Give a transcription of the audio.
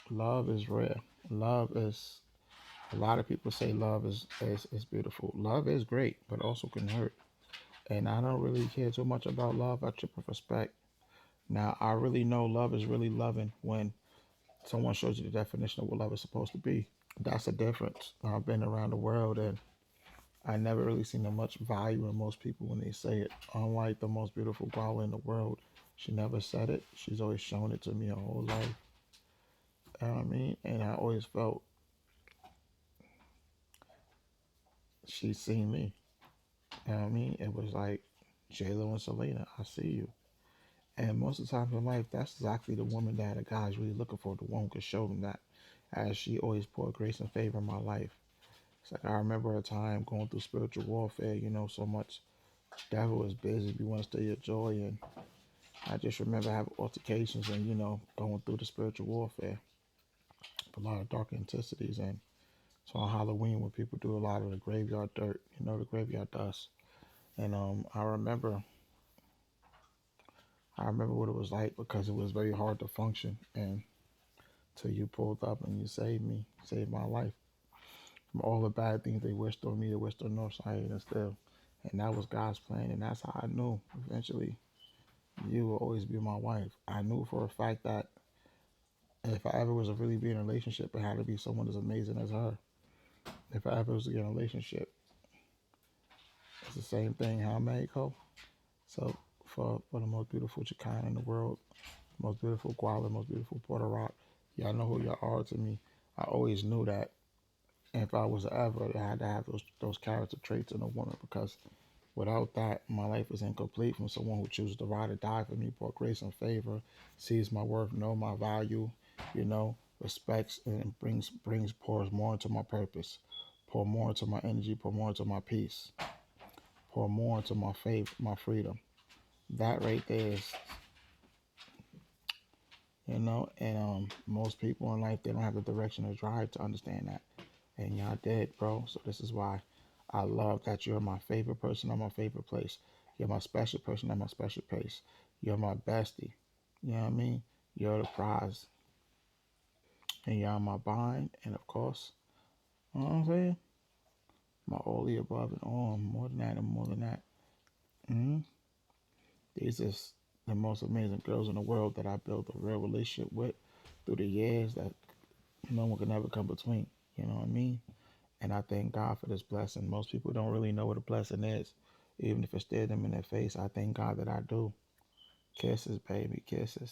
Love is rare. Love is a lot of people say love is beautiful. Love is great, but also can hurt. And I don't really care too much about love. I trip with respect. Now I really know love is really loving when someone shows you the definition of what love is supposed to be. That's the difference. I've been around the world and I never really seen that much value in most people when they say it. Unlike the most beautiful girl in the world, she never said it. She's always shown it to me her whole life. You know what I mean? And I always felt she seen me. You know what I mean? It was like J-Lo and Selena, I see you. And most of the time in life, that's exactly the woman that a guy's really looking for. The one who could show them that. As she always poured grace and favor in my life. It's like I remember a time going through spiritual warfare, so much devil was busy. We want to steal your joy. And I just remember having altercations and, going through the spiritual warfare. A lot of dark intensities. And so on Halloween, when people do a lot of the graveyard dirt, the graveyard dust. And I remember what it was like because it was very hard to function. And till you pulled up and you saved me, saved my life from all the bad things they wished on me, they wished on Northside and still. And that was God's plan. And that's how I knew eventually you will always be my wife. I knew for a fact that if I ever was to really be in a relationship, it had to be someone as amazing as her. If I ever was to get in a relationship, it's the same thing. How Mexico. So for the most beautiful Chicana in the world, most beautiful Guala, most beautiful Puerto Rock, y'all know who y'all are to me. I always knew that if I was to ever, I had to have those character traits in a woman because without that, my life is incomplete. From someone who chooses to ride or die for me, pour grace and favor, sees my worth, know my value, respects and brings pours more into my purpose, pour more into my energy, pour more into my peace, pour more into my faith, my freedom. That right there is, and most people in life they don't have the direction or drive to understand that, and y'all did, bro. So this is why I love that you're my favorite person on my favorite place. You're my special person on my special place. You're my bestie. You know what I mean? You're the prize. And you're my bind. And of course, you know what I'm saying? My all the above and all. More than that and more than that. hmm These are the most amazing girls in the world that I built a real relationship with through the years that no one can ever come between. You know what I mean? And I thank God for this blessing. Most people don't really know what a blessing is. Even if it stared them in their face, I thank God that I do. Kisses, baby, kisses.